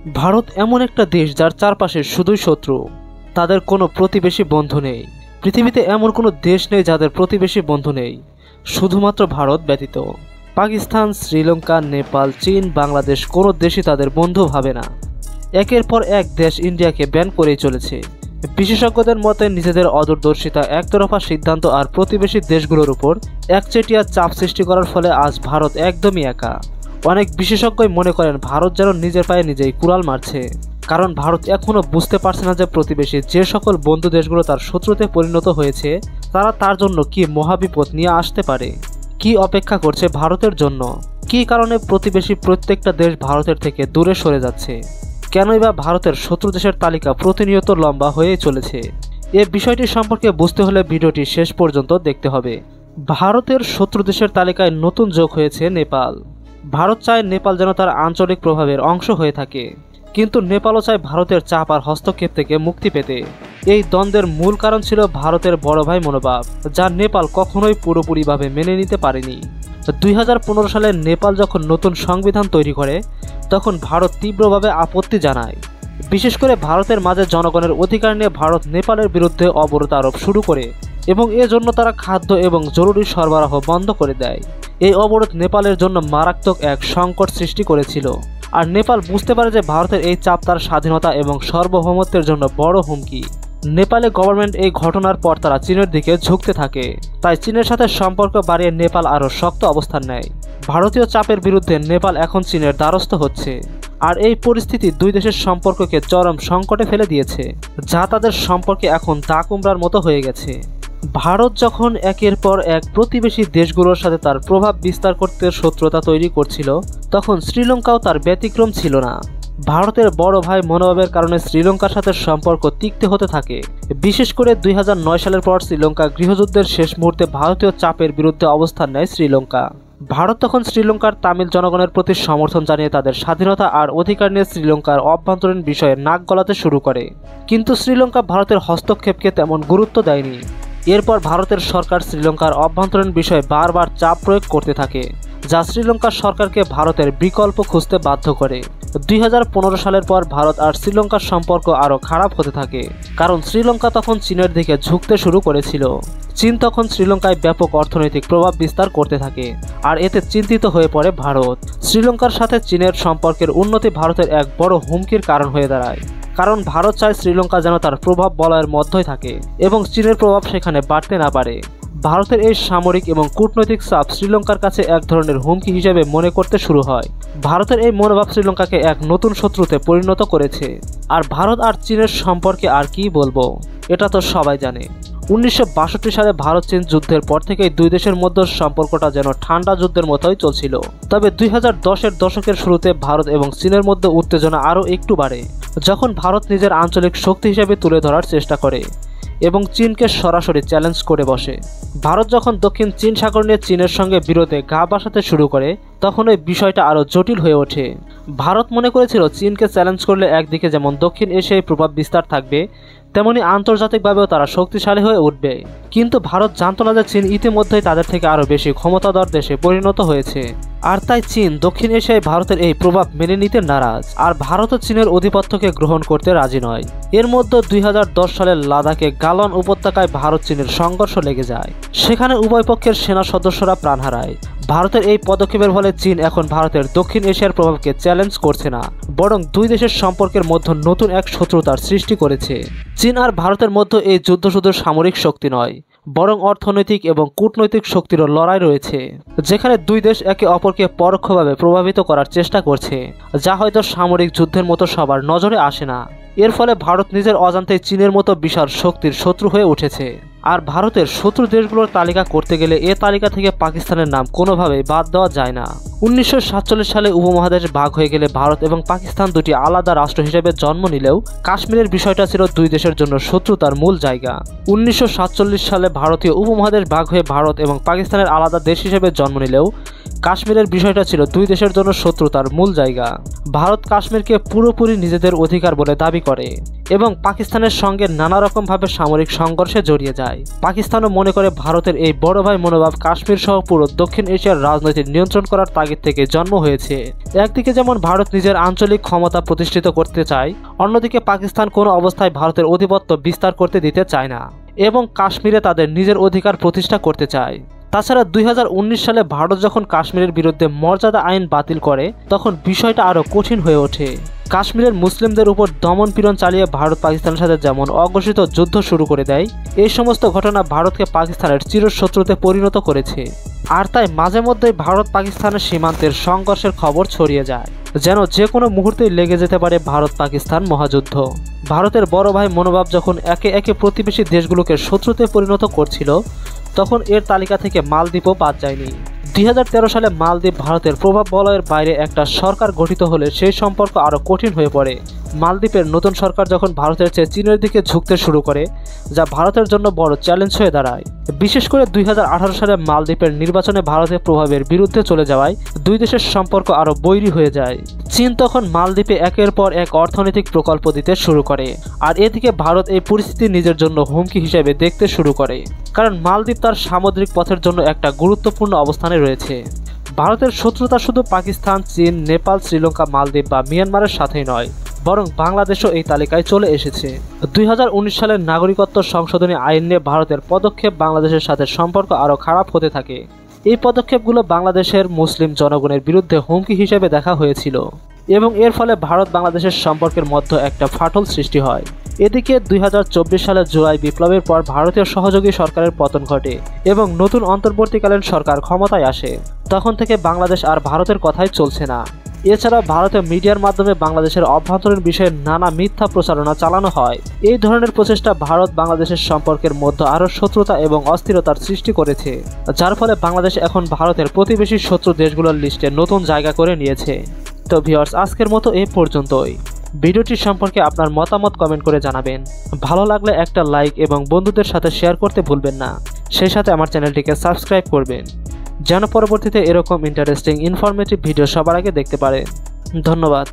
ভারত এমন একটা দেশ যার চারপাশে শুধুই শত্রু, তাদের কোনো প্রতিবেশী বন্ধু নেই। পৃথিবীতে এমন কোনো দেশ নেই যাদের প্রতিবেশী বন্ধু নেই, শুধুমাত্র ভারত ব্যতীত। পাকিস্তান, শ্রীলঙ্কা, নেপাল, চীন, বাংলাদেশ কোনো দেশই তাদের বন্ধু ভাবে না। একের পর এক দেশ ইন্ডিয়াকে ব্যান করেই চলেছে। বিশেষজ্ঞদের মতে নিজেদের অদূরদর্শিতা, একতরফা সিদ্ধান্ত আর প্রতিবেশী দেশগুলোর উপর একচেটিয়া চাপ সৃষ্টি করার ফলে আজ ভারত একদমই একা। অনেক বিশেষজ্ঞই মনে করেন ভারত যেন নিজের পায়ে নিজেই কুড়াল মারছে, কারণ ভারত এখনও বুঝতে পারছে না যে প্রতিবেশী যে সকল বন্ধু দেশগুলো তার শত্রুতে পরিণত হয়েছে তারা তার জন্য কি মহাবিপদ নিয়ে আসতে পারে, কি অপেক্ষা করছে ভারতের জন্য, কি কারণে প্রতিবেশী প্রত্যেকটা দেশ ভারতের থেকে দূরে সরে যাচ্ছে, কেনই বা ভারতের শত্রু দেশের তালিকা প্রতিনিয়ত লম্বা হয়েই চলেছে। এ বিষয়টি সম্পর্কে বুঝতে হলে ভিডিওটি শেষ পর্যন্ত দেখতে হবে। ভারতের শত্রু দেশের তালিকায় নতুন যোগ হয়েছে নেপাল। ভারত চায় নেপাল যেন তার আঞ্চলিক প্রভাবের অংশ হয়ে থাকে, কিন্তু নেপালও চায় ভারতের চাপ আর হস্তক্ষেপ থেকে মুক্তি পেতে। এই দ্বন্দ্বের মূল কারণ ছিল ভারতের বড় ভাই মনোভাব, যা নেপাল কখনোই পুরোপুরিভাবে মেনে নিতে পারেনি। 2015 সালে নেপাল যখন নতুন সংবিধান তৈরি করে তখন ভারত তীব্রভাবে আপত্তি জানায়। বিশেষ করে ভারতের মাঝে জনগণের অধিকার নিয়ে ভারত নেপালের বিরুদ্ধে অবরোধ আরোপ শুরু করে এবং এজন্য তারা খাদ্য এবং জরুরি সরবরাহ বন্ধ করে দেয়। এই অবরোধ নেপালের জন্য মারাত্মক এক সংকট সৃষ্টি করেছিল, আর নেপাল বুঝতে পারে যে ভারতের এই চাপ তার স্বাধীনতা এবং সার্বভৌমত্বের জন্য বড় হুমকি। নেপালে গভর্নমেন্ট এই ঘটনার পর তারা চীনের দিকে ঝুঁকতে থাকে, তাই চীনের সাথে সম্পর্ক বাড়িয়ে নেপাল আরও শক্ত অবস্থান নেয়। ভারতীয় চাপের বিরুদ্ধে নেপাল এখন চীনের দ্বারস্থ হচ্ছে, আর এই পরিস্থিতি দুই দেশের সম্পর্ককে চরম সংকটে ফেলে দিয়েছে, যা তাদের সম্পর্কে এখন দাকুমড়ার মতো হয়ে গেছে। ভারত যখন একের পর এক প্রতিবেশী দেশগুলোর সাথে তার প্রভাব বিস্তার করতে শত্রুতা তৈরি করছিল, তখন শ্রীলঙ্কাও তার ব্যতিক্রম ছিল না। ভারতের বড় ভাই মনোভাবের কারণে শ্রীলঙ্কার সাথে সম্পর্ক তিক্ত হতে থাকে। বিশেষ করে 2009 সালের পর শ্রীলঙ্কা গৃহযুদ্ধের শেষ মুহূর্তে ভারতীয় চাপের বিরুদ্ধে অবস্থান নেয় শ্রীলঙ্কা। ভারত তখন শ্রীলঙ্কার তামিল জনগণের প্রতি সমর্থন জানিয়ে তাদের স্বাধীনতা আর অধিকার নিয়ে শ্রীলঙ্কার অভ্যন্তরীণ বিষয়ে নাক গলাতে শুরু করে, কিন্তু শ্রীলঙ্কা ভারতের হস্তক্ষেপকে তেমন গুরুত্ব দেয়নি। এরপর ভারতের সরকার শ্রীলঙ্কার অভ্যন্তরীণ বিষয়ে বারবার চাপ প্রয়োগ করতে থাকে, যা শ্রীলঙ্কার সরকারকে ভারতের বিকল্প খুঁজতে বাধ্য করে। 2015 সালের পর ভারত আর শ্রীলঙ্কার সম্পর্ক আরও খারাপ হতে থাকে, কারণ শ্রীলঙ্কা তখন চীনের দিকে ঝুঁকতে শুরু করেছিল। চীন তখন শ্রীলঙ্কায় ব্যাপক অর্থনৈতিক প্রভাব বিস্তার করতে থাকে, আর এতে চিন্তিত হয়ে পড়ে ভারত। শ্রীলঙ্কার সাথে চীনের সম্পর্কের উন্নতি ভারতের এক বড় হুমকির কারণ হয়ে দাঁড়ায়, কারণ ভারত চায় শ্রীলঙ্কা যেন তার প্রভাব বলয়ের মধ্যেই থাকে এবং চীনের প্রভাব সেখানে বাড়তে না পারে। ভারতের এই সামরিক এবং কূটনৈতিক চাপ শ্রীলঙ্কার কাছে এক ধরনের হুমকি হিসেবে মনে করতে শুরু হয়। ভারতের এই মনোভাব শ্রীলঙ্কাকে এক নতুন শত্রুতে পরিণত করেছে। আর ভারত আর চীনের সম্পর্কে আর কি বলবো, এটা তো সবাই জানে। 1962 সালে ভারত চীন যুদ্ধের পর থেকেই দুই দেশের মধ্যে সম্পর্কটা যেন ঠান্ডা যুদ্ধের মতোই চলছিল। তবে 2010-এর দশকের শুরুতে ভারত এবং চীনের মধ্যে উত্তেজনা আরও একটু বাড়ে, যখন ভারত নিজের আঞ্চলিক শক্তি হিসেবে তুলে ধরার চেষ্টা করে এবং চীনকে সরাসরি চ্যালেঞ্জ করে বসে। ভারত যখন দক্ষিণ চীন সাগর নিয়ে চীনের সঙ্গে বিরোধে গা বাসাতে শুরু করে, তখন ওই বিষয়টা আরও জটিল হয়ে ওঠে। ভারত মনে করেছিল চীনকে চ্যালেঞ্জ করলে একদিকে যেমন দক্ষিণ এশিয়ায় প্রভাব বিস্তার থাকবে, তেমনি আন্তর্জাতিকভাবেও তারা শক্তিশালী হয়ে উঠবে। কিন্তু ভারত জানত না যে চীন ইতিমধ্যেই তাদের থেকে আরও বেশি ক্ষমতাধর দেশে পরিণত হয়েছে, আর তাই চীন দক্ষিণ এশিয়ায় ভারতের এই প্রভাব মেনে নিতে নারাজ, আর ভারতও চীনের আধিপত্যকে গ্রহণ করতে রাজি নয়। এর মধ্যে 2010 সালের লাদাখে গালওয়ান উপত্যকায় ভারত চীনের সংঘর্ষ লেগে যায়। সেখানে উভয় পক্ষের সেনা সদস্যরা প্রাণ হারায়। ভারতের এই পদক্ষেপের ফলে চীন এখন ভারতের দক্ষিণ এশিয়ার প্রভাবকে চ্যালেঞ্জ করছে না, বরং দুই দেশের সম্পর্কের মধ্যে নতুন এক শত্রুতার সৃষ্টি করেছে। চীন আর ভারতের মধ্যে এই যুদ্ধ শুধু সামরিক শক্তি নয়, বরং অর্থনৈতিক এবং কূটনৈতিক শক্তিরও লড়াই রয়েছে, যেখানে দুই দেশ একে অপরকে পরোক্ষভাবে প্রভাবিত করার চেষ্টা করছে, যা হয়তো সামরিক যুদ্ধের মতো সবার নজরে আসে না। এর ফলে ভারত নিজের অজান্তেই চীনের মতো বিশাল শক্তির শত্রু হয়ে উঠেছে। আর ভারতের শত্রু দেশগুলোর তালিকা করতে গেলে এ তালিকা থেকে পাকিস্তানের নাম কোনোভাবেই বাদ দেওয়া যায় না। 1947 সালে উপমহাদেশ ভাগ হয়ে গেলে ভারত এবং পাকিস্তান দুটি আলাদা রাষ্ট্র হিসেবে জন্ম নিলেও কাশ্মীরের বিষয়টা ছিল দুই দেশের জন্য শত্রুতার মূল জায়গা। 1947 সালে ভারতীয় উপমহাদেশ ভাগ হয়ে ভারত এবং পাকিস্তানের আলাদা দেশ হিসেবে জন্ম নিলেও কাশ্মীরের বিষয়টা ছিল দুই দেশের জন্য শত্রুতার মূল জায়গা। ভারত কাশ্মীরকে পুরোপুরি নিজেদের অধিকার বলে দাবি করে এবং পাকিস্তানের সঙ্গে নানা রকমভাবে সামরিক সংঘর্ষে জড়িয়ে যায়। পাকিস্তানও মনে করে ভারতের এই বড় ভাই মনোভাব কাশ্মীর সহ পুরো দক্ষিণ এশিয়ার রাজনৈতিক নিয়ন্ত্রণ করার তাগিদ থেকে জন্ম হয়েছে। একদিকে যেমন ভারত নিজের আঞ্চলিক ক্ষমতা প্রতিষ্ঠিত করতে চায়, অন্যদিকে পাকিস্তান কোনো অবস্থায় ভারতের আধিপত্য বিস্তার করতে দিতে চায় না এবং কাশ্মীরে তাদের নিজের অধিকার প্রতিষ্ঠা করতে চায়। তাছাড়া 2019 সালে ভারত যখন কাশ্মীরের বিরুদ্ধে মর্যাদা আইন বাতিল করে, তখন বিষয়টা আরও কঠিন হয়ে ওঠে। কাশ্মীরের মুসলিমদের উপর দমনপীড়ন চালিয়ে ভারত পাকিস্তানের সাথে যেমন অঘোষিত যুদ্ধ শুরু করে দেয়, এই সমস্ত ঘটনা ভারতকে পাকিস্তানের চিরশত্রুতে পরিণত করেছে। আর তাই মাঝে মধ্যেই ভারত পাকিস্তানের সীমান্তের সংঘর্ষের খবর ছড়িয়ে যায়, যেন যে কোনো মুহূর্তেই লেগে যেতে পারে ভারত পাকিস্তান মহাযুদ্ধ। ভারতের বড় ভাই মনোভাব যখন একে একে প্রতিবেশী দেশগুলোকে শত্রুতে পরিণত করছিল, তখন এর তালিকা থেকে মালদ্বীপও বাদ যায়নি। 2013 সালে মালদ্বীপ ভারতের প্রভাব বলয়ের বাইরে একটা সরকার গঠিত হলে সেই সম্পর্ক আরও কঠিন হয়ে পড়ে। মালদ্বীপের নতুন সরকার যখন ভারতের চেয়ে চীনের দিকে ঝুঁকতে শুরু করে, যা ভারতের জন্য বড় চ্যালেঞ্জ হয়ে দাঁড়ায়। বিশেষ করে 2018 সালে মালদ্বীপের নির্বাচনে ভারতের প্রভাবের বিরুদ্ধে চলে যাওয়ায় দুই দেশের সম্পর্ক আরও বৈরী হয়ে যায়। চীন তখন মালদ্বীপে একের পর এক অর্থনৈতিক প্রকল্প দিতে শুরু করে, আর এদিকে ভারত এই পরিস্থিতি নিজের জন্য হুমকি হিসেবে দেখতে শুরু করে, কারণ মালদ্বীপ তার সামুদ্রিক পথের জন্য একটা গুরুত্বপূর্ণ অবস্থানে রয়েছে। ভারতের শত্রুতা শুধু পাকিস্তান, চীন, নেপাল, শ্রীলঙ্কা, মালদ্বীপ বা মিয়ানমারের সাথেই নয়, বরং বাংলাদেশও এই তালিকায় চলে এসেছে। 2019 সালের নাগরিকত্ব সংশোধনী আইন নিয়ে ভারতের পদক্ষেপ বাংলাদেশের সাথে সম্পর্ক আরও খারাপ হতে থাকে। এই পদক্ষেপগুলো বাংলাদেশের মুসলিম জনগণের বিরুদ্ধে হুমকি হিসেবে দেখা হয়েছিল এবং এর ফলে ভারত বাংলাদেশের সম্পর্কের মধ্যে একটা ফাটল সৃষ্টি হয়। এদিকে 2024 সালের জুলাই বিপ্লবের পর ভারতীয় সহযোগী সরকারের পতন ঘটে এবং নতুন অন্তর্বর্তীকালীন সরকার ক্ষমতায় আসে। তখন থেকে বাংলাদেশ আর ভারতের কথাই চলছে না। এছাড়া ভারতীয় মিডিয়ার মাধ্যমে বাংলাদেশের অভ্যন্তরীণ বিষয়ে নানা মিথ্যা প্রচারণা চালানো হয়। এই ধরনের প্রচেষ্টা ভারত বাংলাদেশের সম্পর্কের মধ্যে আরও শত্রুতা এবং অস্থিরতার সৃষ্টি করেছে, যার ফলে বাংলাদেশ এখন ভারতের প্রতিবেশী শত্রু দেশগুলোর লিস্টে নতুন জায়গা করে নিয়েছে। তো ভিউয়ার্স, আজকের মতো এই পর্যন্তই। ভিডিওটি সম্পর্কে আপনার মতামত কমেন্ট করে জানাবেন। ভালো লাগলে একটা লাইক এবং বন্ধুদের সাথে শেয়ার করতে ভুলবেন না। সেই সাথে আমার চ্যানেলটিকে সাবস্ক্রাইব করবেন, যেন পরবর্তীতে এরকম ইন্টারেস্টিং ইনফরমেটিভ ভিডিও সবার আগে দেখতে পারেন। ধন্যবাদ।